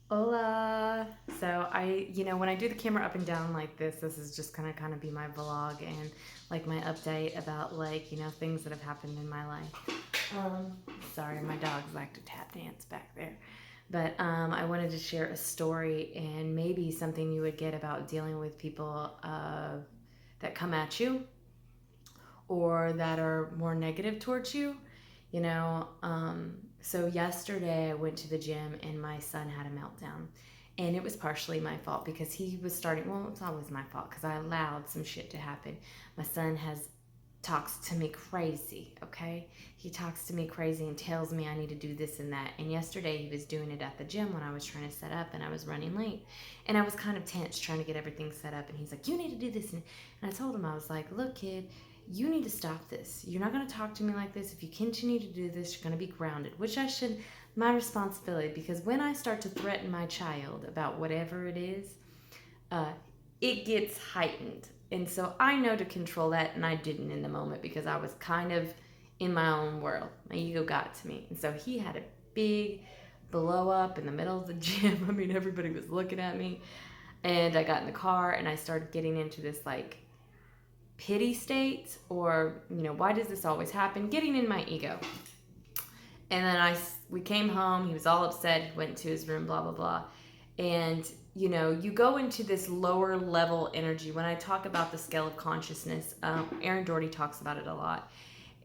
Hola. So when I do the camera up and down like this is just gonna kind of be my vlog and like my update about things that have happened in my life. Sorry, my dogs like to tap dance back there. But I wanted to share a story and maybe something you would get about dealing with people that come at you or that are more negative towards you. So yesterday I went to the gym and my son had a meltdown. And it was partially my fault because he was starting, well, it's always my fault because I allowed some shit to happen. My son talks to me crazy, okay? He talks to me crazy and tells me I need to do this and that. And yesterday he was doing it at the gym when I was trying to set up and I was running late. And I was kind of tense trying to get everything set up. And he's like, you need to do this. And I told him, I was like, look, kid, you need to stop this. You're not going to talk to me like this. If you continue to do this, you're going to be grounded, which my responsibility, because when I start to threaten my child about whatever it is, it gets heightened. And so I know to control that, and I didn't in the moment because I was kind of in my own world. My ego got to me. And so he had a big blow up in the middle of the gym. I mean, everybody was looking at me. And I got in the car and I started getting into this pity state, or why does this always happen, getting in my ego. And then we came home, he was all upset, he went to his room, blah blah blah. And you go into this lower level energy. When I talk about the scale of consciousness, Aaron Doherty talks about it a lot.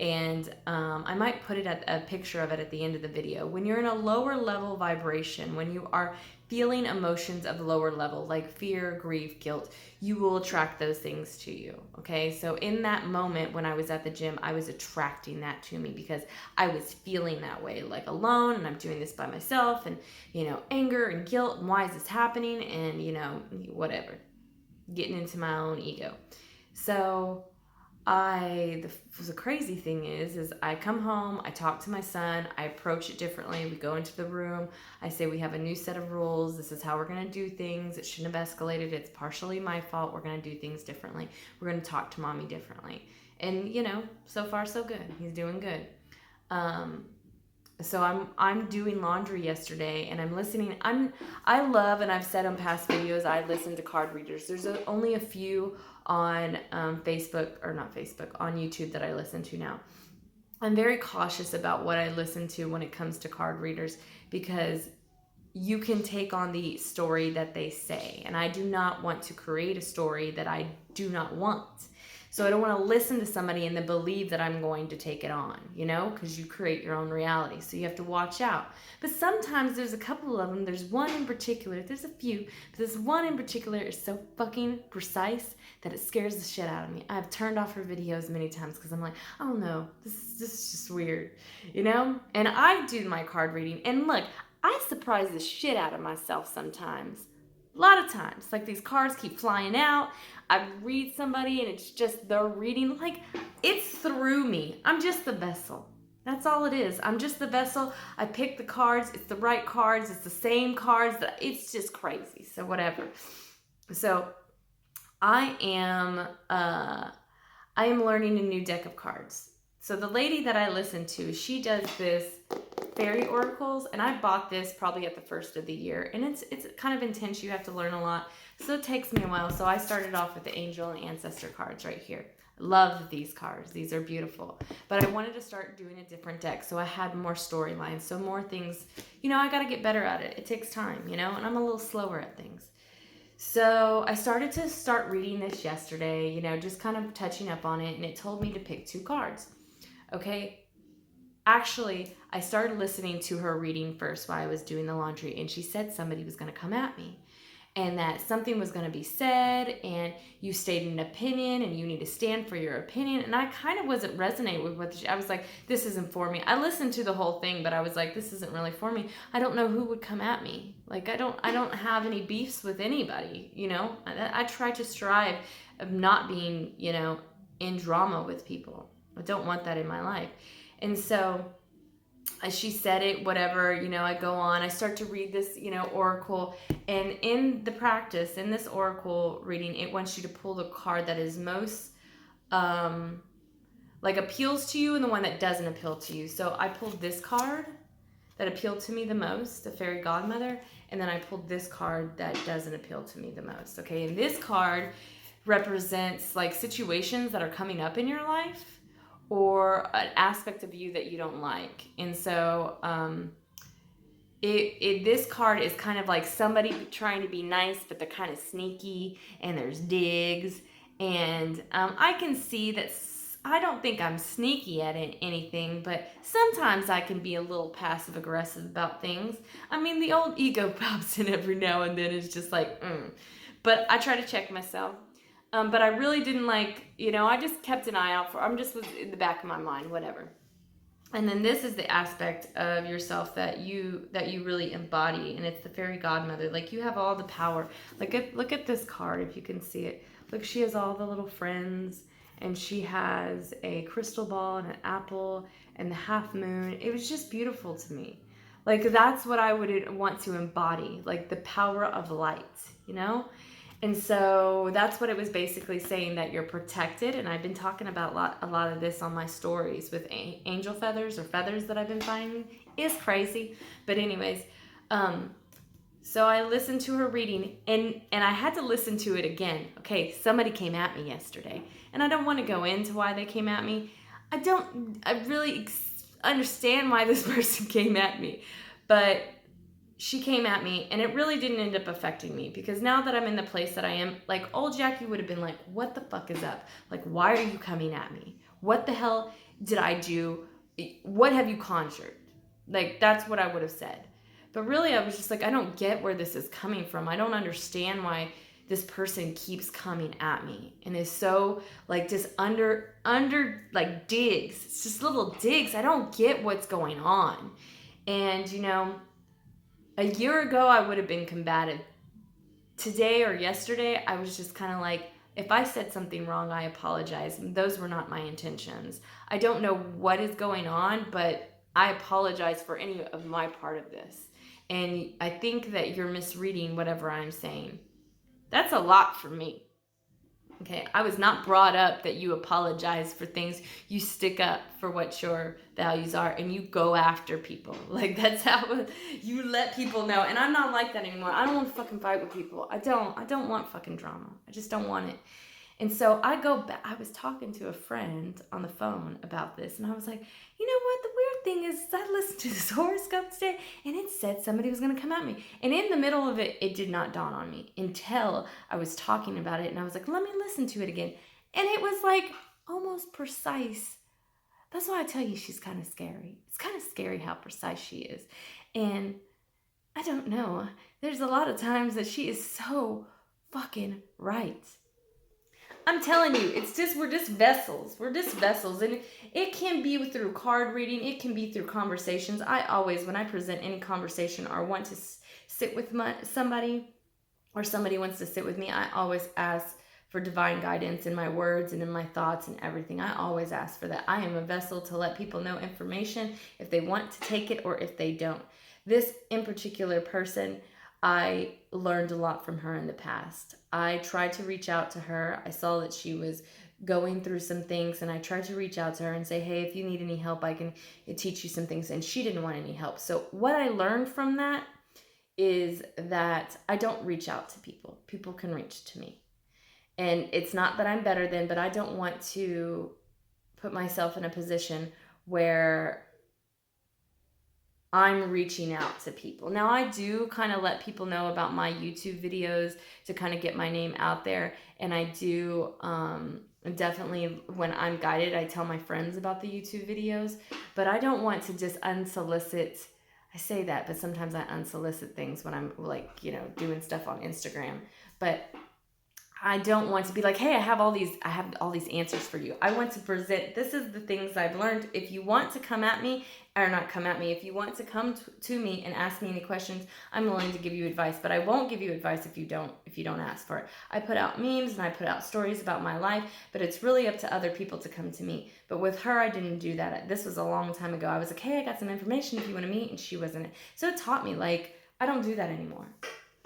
And I might put a picture of it at the end of the video. When you're in a lower level vibration, when you are feeling emotions of lower level, like fear, grief, guilt, you will attract those things to you. Okay, so in that moment when I was at the gym, I was attracting that to me because I was feeling that way, like alone, and I'm doing this by myself, and anger and guilt, and why is this happening, and whatever, getting into my own ego. So the crazy thing is I come home, I talk to my son, I approach it differently. We go into the room, I say we have a new set of rules. This is how we're going to do things. It shouldn't have escalated. It's partially my fault. We're going to do things differently. We're going to talk to mommy differently. And so far so good. He's doing good. So I'm doing laundry yesterday and I'm listening. I love, and I've said on past videos, I listen to card readers. There's only a few on Facebook, or not Facebook, on YouTube that I listen to now. I'm very cautious about what I listen to when it comes to card readers because you can take on the story that they say, and I do not want to create a story that I do not want. So I don't want to listen to somebody and then believe that I'm going to take it on, because you create your own reality. So you have to watch out. But sometimes there's a couple of them. There's one in particular. There's a few. But this one in particular is so fucking precise that it scares the shit out of me. I've turned off her videos many times because I'm like, oh no, this is just weird, And I do my card reading. And look, I surprise the shit out of myself sometimes. A lot of times. Like these cards keep flying out. I read somebody and it's just they're reading. Like, it's through me. I'm just the vessel. That's all it is. I'm just the vessel. I pick the cards. It's the right cards. It's the same cards. It's just crazy. So whatever. So I am learning a new deck of cards. So the lady that I listen to, she does this fairy oracles, and I bought this probably at the first of the year, and it's kind of intense. You have to learn a lot, so it takes me a while. So I started off with the angel and ancestor cards right here. Love these cards. These are beautiful, but I wanted to start doing a different deck, so I had more storylines, so more things. I got to get better at it. It takes time, and I'm a little slower at things. So I started to reading this yesterday, just kind of touching up on it, and it told me to pick 2 cards. Okay, actually, I started listening to her reading first while I was doing the laundry, and she said somebody was going to come at me and that something was going to be said, and you stated an opinion and you need to stand for your opinion. And I kind of wasn't resonating with what I was like, this isn't for me. I listened to the whole thing, but I was like, this isn't really for me. I don't know who would come at me. Like, I don't have any beefs with anybody, I try to strive of not being, in drama with people. I don't want that in my life. And so as she said it, whatever, I go on, I start to read this, oracle. And in the practice, in this oracle reading, it wants you to pull the card that is most, appeals to you and the one that doesn't appeal to you. So I pulled this card, that appealed to me the most, the fairy godmother, and then I pulled this card that doesn't appeal to me the most. Okay, and this card represents like situations that are coming up in your life or an aspect of you that you don't like. And so this card is kind of like somebody trying to be nice, but they're kind of sneaky, and there's digs. And I can see that I don't think I'm sneaky at anything, but sometimes I can be a little passive aggressive about things. I mean, the old ego pops in every now and then. It's just like, But I try to check myself. But I really didn't like, I just kept an eye out for, just was in the back of my mind, whatever. And then this is the aspect of yourself that you really embody, and it's the fairy godmother. Like, you have all the power. Look at this card if you can see it. Look, she has all the little friends, and she has a crystal ball and an apple and the half moon. It was just beautiful to me. Like, that's what I would want to embody, like the power of light, And so that's what it was basically saying, that you're protected. And I've been talking about a lot of this on my stories with angel feathers or feathers that I've been finding. It's crazy. But anyways, so I listened to her reading, and I had to listen to it again. Okay, somebody came at me yesterday, and I don't want to go into why they came at me. I really understand why this person came at me, but she came at me, and it really didn't end up affecting me, because now that I'm in the place that I am, like, old Jackie would have been like, what the fuck is up? Like, why are you coming at me? What the hell did I do? What have you conjured? Like, that's what I would have said. But really, I was just like, I don't get where this is coming from. I don't understand why this person keeps coming at me and is so like just under like digs. It's just little digs. I don't get what's going on. And a year ago, I would have been combative. Today or yesterday, I was just kind of like, if I said something wrong, I apologize. Those were not my intentions. I don't know what is going on, but I apologize for any of my part of this. And I think that you're misreading whatever I'm saying. That's a lot for me. Okay, I was not brought up that you apologize for things. You stick up for what your values are, and you go after people. Like, that's how you let people know. And I'm not like that anymore. I don't want to fucking fight with people. I don't want fucking drama. I just don't want it. And so I go back. I was talking to a friend on the phone about this, and I was like, you know what? The weird thing is, I listened to this horoscope today, and it said somebody was going to come at me. And in the middle of it, it did not dawn on me until I was talking about it, and I was like, let me listen to it again. And it was like almost precise. That's why I tell you, she's kind of scary. It's kind of scary how precise she is. And I don't know. There's a lot of times that she is so fucking right. I'm telling you, we're just vessels. We're just vessels. And it can be through card reading. It can be through conversations. I always, when I present any conversation or want to sit with somebody, or somebody wants to sit with me, I always ask for divine guidance in my words and in my thoughts and everything. I always ask for that. I am a vessel to let people know information if they want to take it or if they don't. This in particular person, I learned a lot from her in the past. I tried to reach out to her. I saw that she was going through some things, and I tried to reach out to her and say, hey, if you need any help, I can teach you some things. And she didn't want any help. So what I learned from that is that I don't reach out to people. People can reach to me. And it's not that I'm better than, but I don't want to put myself in a position where I'm reaching out to people. Now, I do kind of let people know about my YouTube videos to kind of get my name out there. And I do definitely, when I'm guided, I tell my friends about the YouTube videos. But I don't want to just unsolicit. I say that, but sometimes I unsolicit things when I'm like, doing stuff on Instagram. But I don't want to be like, hey, I have all these answers for you. I want to present, this is the things I've learned. If you want to come at me, or not come at me, if you want to come to me and ask me any questions, I'm willing to give you advice, but I won't give you advice if you don't ask for it. I put out memes and I put out stories about my life, but it's really up to other people to come to me. But with her, I didn't do that. This was a long time ago. I was like, hey, I got some information if you want to meet, and she wasn't. So it taught me, like, I don't do that anymore.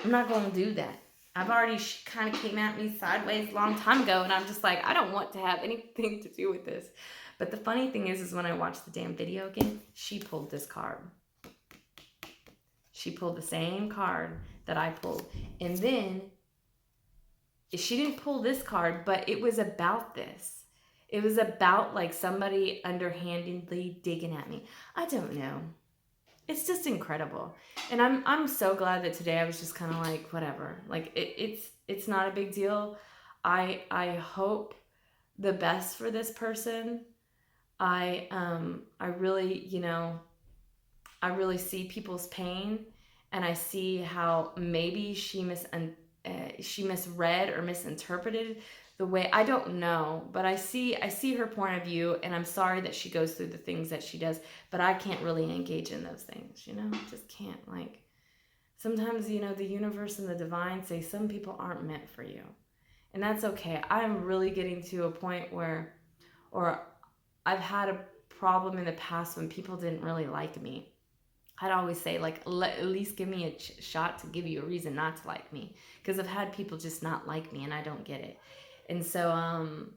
I'm not going to do that. I've already kind of came at me sideways a long time ago, and I'm just like, I don't want to have anything to do with this. But the funny thing is when I watched the damn video again, she pulled this card. She pulled the same card that I pulled. And then she didn't pull this card, but it was about this. It was about like somebody underhandedly digging at me. I don't know. It's just incredible. And I'm so glad that today I was just kind of like, whatever. Like it's not a big deal. I hope the best for this person. I really, I really see people's pain, and I see how maybe she misread or misinterpreted the way. I don't know, but I see her point of view, and I'm sorry that she goes through the things that she does, but I can't really engage in those things, just can't. Like, sometimes, the universe and the divine say some people aren't meant for you, and that's okay. I'm really getting to a point where, or I've had a problem in the past when people didn't really like me. I'd always say, like, at least give me a shot to give you a reason not to like me. Because I've had people just not like me, and I don't get it. And so I'm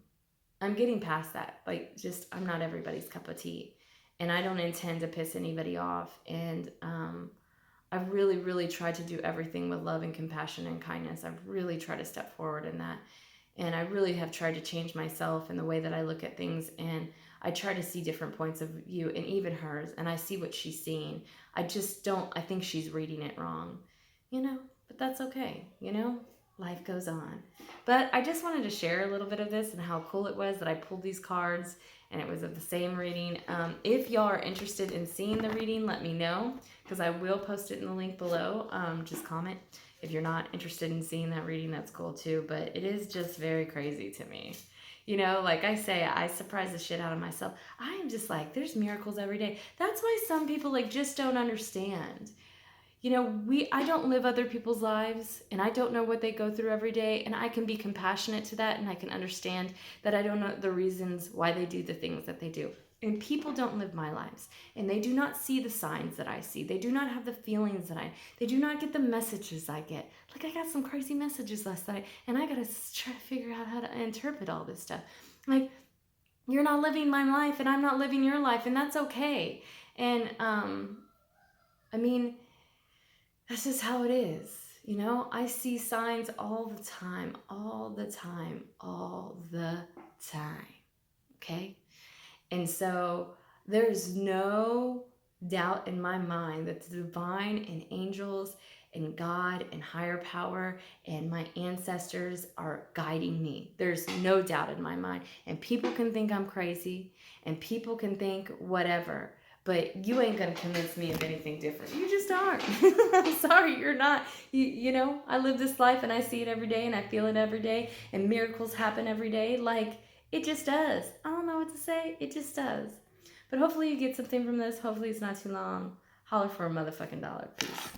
getting past that. Like, just, I'm not everybody's cup of tea. And I don't intend to piss anybody off. And I've really, really tried to do everything with love and compassion and kindness. I've really tried to step forward in that. And I really have tried to change myself and the way that I look at things. And I try to see different points of view, and even hers. And I see what she's seeing. I just don't, I think she's reading it wrong, but that's okay. Life goes on. But I just wanted to share a little bit of this and how cool it was that I pulled these cards and it was of the same reading. If y'all are interested in seeing the reading, let me know, because I will post it in the link below. Just comment. If you're not interested in seeing that reading, that's cool too. But it is just very crazy to me. Like I say, I surprise the shit out of myself. I am just like, there's miracles every day. That's why some people just don't understand. I don't live other people's lives, and I don't know what they go through every day, and I can be compassionate to that, and I can understand that I don't know the reasons why they do the things that they do. And people don't live my lives, and they do not see the signs that I see. They do not have the feelings they do not get the messages I get. Like, I got some crazy messages last night, and I gotta try to figure out how to interpret all this stuff. Like, you're not living my life, and I'm not living your life, and that's okay. And, I mean, that's just how it is. I see signs all the time, okay? And so there's no doubt in my mind that the divine and angels and God and higher power and my ancestors are guiding me. There's no doubt in my mind. And people can think I'm crazy, and people can think whatever, but you ain't gonna convince me of anything different. You just aren't. I'm sorry, you're not. I live this life, and I see it every day, and I feel it every day, and miracles happen every day. Like, it just does. I don't know what to say. It just does. But hopefully you get something from this. Hopefully it's not too long. Holler for a motherfucking dollar. Peace.